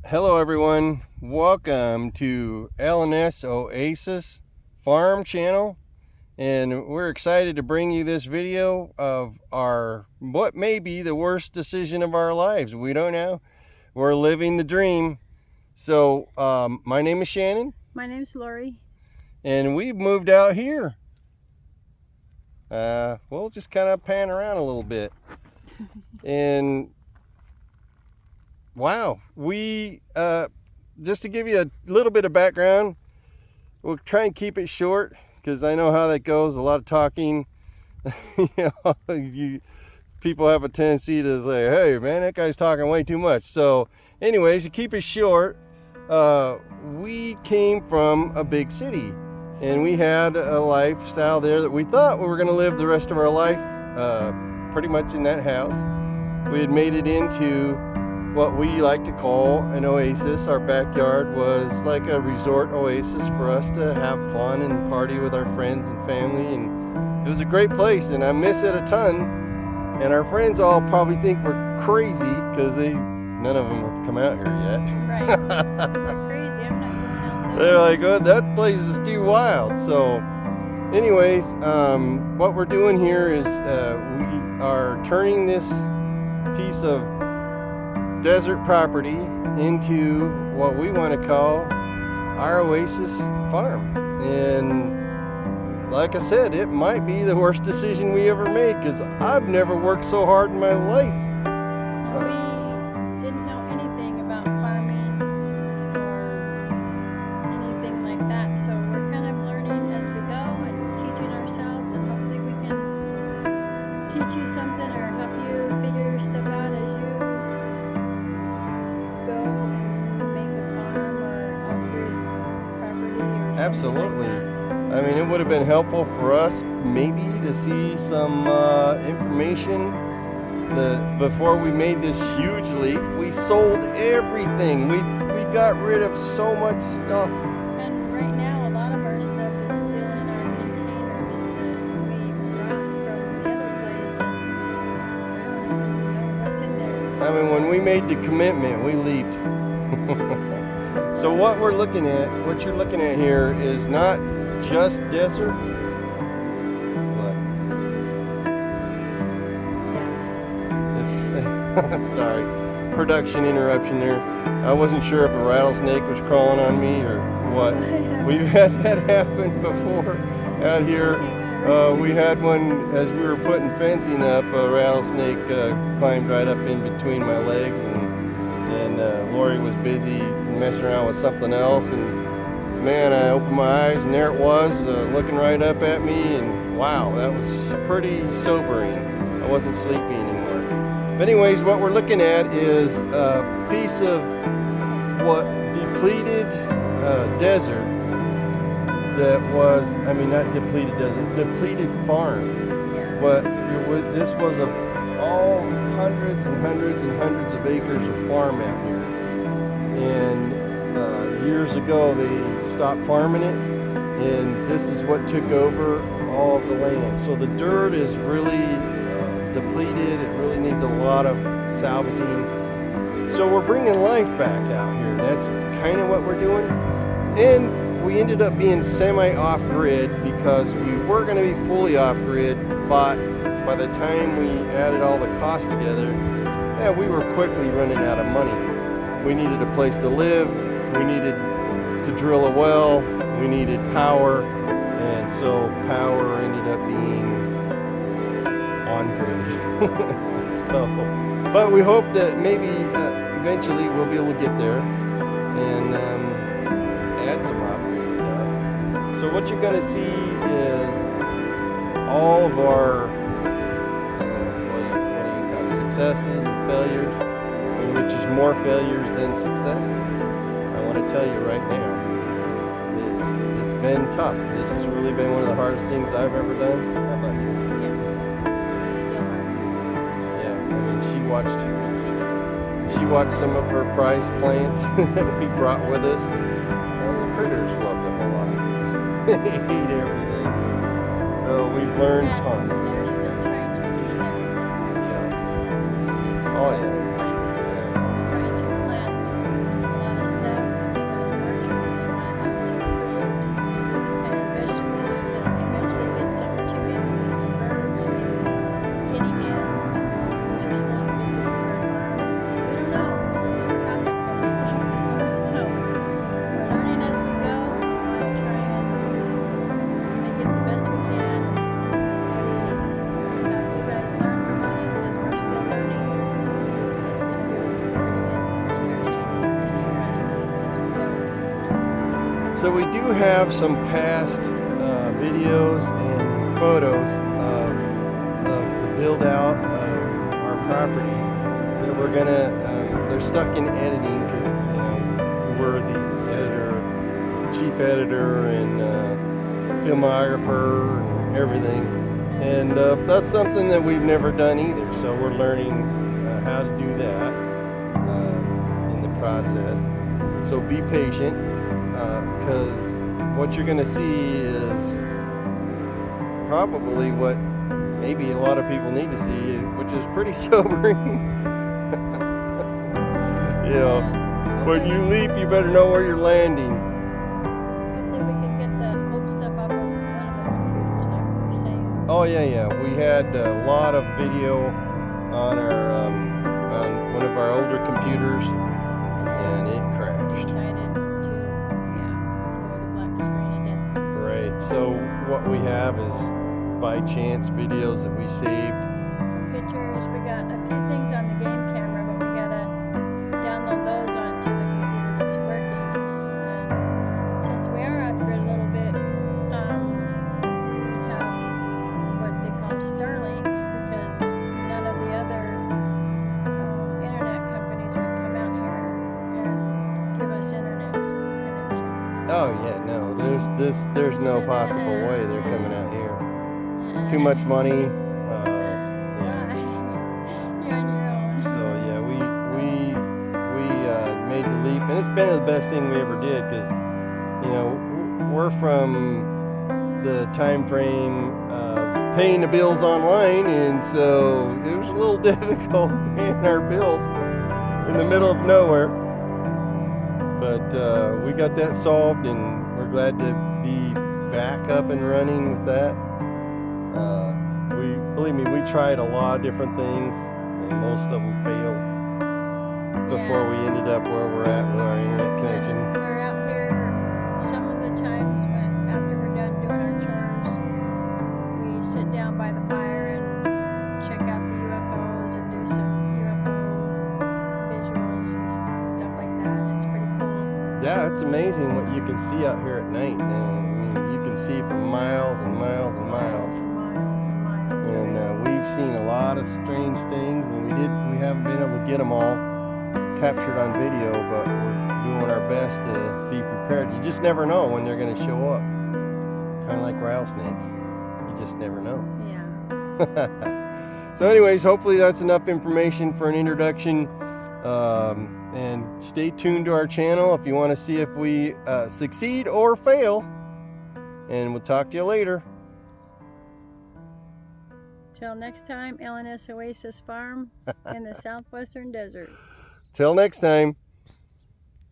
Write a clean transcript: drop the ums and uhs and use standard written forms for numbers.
Hello everyone, welcome to L S Oasis Farm channel, and we're excited to bring you this video of what may be the worst decision of our lives. We don't know. We're living the dream. So my name is Shannon. My name's Lori. And we've moved out here. We'll just kind of pan around a little bit. And wow, we just to give you a little bit of background, we'll try and keep it short because I know how that goes. A lot of talking. People have a tendency to say, "Hey, man, that guy's talking way too much." So, anyways, to keep it short, we came from a big city, and we had a lifestyle there that we thought we were going to live the rest of our life, pretty much in that house. We had made it into what we like to call an oasis. Our backyard was like a resort oasis for us to have fun and party with our friends and family, and it was a great place, and I miss it a ton. And our friends all probably think we're crazy because none of them have come out here yet. Right. We're crazy. I'm not going out there. They're like, "Oh, that place is too wild." So anyways, what we're doing here is we are turning this piece of desert property into what we want to call our Oasis Farm. And like I said, it might be the worst decision we ever made because I've never worked so hard in my life. We didn't know anything about farming or anything like that, so we're kind of learning as we go and teaching ourselves, and hopefully we can teach you something or help you figure your stuff out as you go and make a farm or off-grid property or something. Absolutely. Like that. I mean, it would have been helpful for us maybe to see some information that before we made this huge leap. We sold everything. We got rid of so much stuff. And right now, a lot of our stuff is still in our containers that we brought from the other place, and I don't even know what's in there. I mean, when we made the commitment, we leaped. So what you're looking at here is not just desert. What? Sorry, production interruption there. I wasn't sure if a rattlesnake was crawling on me or what. We've had that happen before out here. We had one as we were putting fencing up. A rattlesnake climbed right up in between my legs, and Lori was busy messing around with something else, and man, I opened my eyes and there it was, looking right up at me, and wow, that was pretty sobering. I wasn't sleepy anymore. But anyways, what we're looking at is a piece of what depleted desert that was, I mean, not depleted desert, depleted farm. Yeah. But this was of all hundreds and hundreds and hundreds of acres of farm out here. And years ago they stopped farming it, and this is what took over all of the land. So the dirt is really depleted. It really needs a lot of salvaging. So we're bringing life back out here. That's kind of what we're doing. And we ended up being semi off-grid because we were going to be fully off-grid, but by the time we added all the costs together, we were quickly running out of money. We needed a place to live. We needed to drill a well. We needed power. And so power ended up being on grid. But we hope that maybe eventually we'll be able to get there and add some off-grid stuff. So what you're going to see is all of our successes and failures, which is more failures than successes. I want to tell you right now, it's been tough. This has really been one of the hardest things I've ever done. How about you? Yeah. It's still hard. Yeah, I mean, she watched some of her prized plants that we brought with us, and the critters loved them a lot. They ate everything. So we've learned tons. They're still trying to eat everything. Yeah. As we speak. Oh, As yeah. we plant. Trying to plant So we do have some past videos and photos of the build out of our property that we're gonna, they're stuck in editing because, you know, we're the editor, chief editor and filmographer and everything. And that's something that we've never done either. So we're learning how to do that in the process. So be patient, because what you're going to see is probably what maybe a lot of people need to see, which is pretty sobering. You know, when you leap, you better know where you're landing. Hopefully we can get the old stuff up on one of the computers like we were saying. Oh yeah. We had a lot of video on our on one of our older computers, and it crashed. Decided to, blow the black screen again. Right. So what we have is by chance videos that we saved. Some pictures. We got a few things on the game camera, but we gotta download those onto the computer that's working. And since we are off grid a little bit, we have what they call Starlink, because none of the other internet companies would come out here and give us internet connection. Oh yeah, no. There's no possible way they're coming out here. Too much money. Why? You're on your own. So yeah, we made the leap, and it's been the best thing we ever did, because, you know, we're from the time frame of paying the bills online, and so it was a little difficult paying our bills in the middle of nowhere. But we got that solved, and we're glad to be back up and running with that. Believe me, we tried a lot of different things, and most of them failed before we ended up where we're at with our internet connection. We're out here some of the times, but after we're done doing our chores, we sit down by the fire and check out the UFOs and do some UFO visuals and stuff like that. It's pretty cool. Yeah, it's amazing what you can see out here at night. I mean, you can see for miles and miles and miles. And we've seen a lot of strange things, and we haven't been able to get them all captured on video, but we're doing our best to be prepared. You just never know when they're going to show up. Kind of like rattlesnakes. You just never know. Yeah. So anyways, hopefully that's enough information for an introduction. And stay tuned to our channel if you want to see if we succeed or fail. And we'll talk to you later. Till next time, L S Oasis Farm in the southwestern desert. Till next time.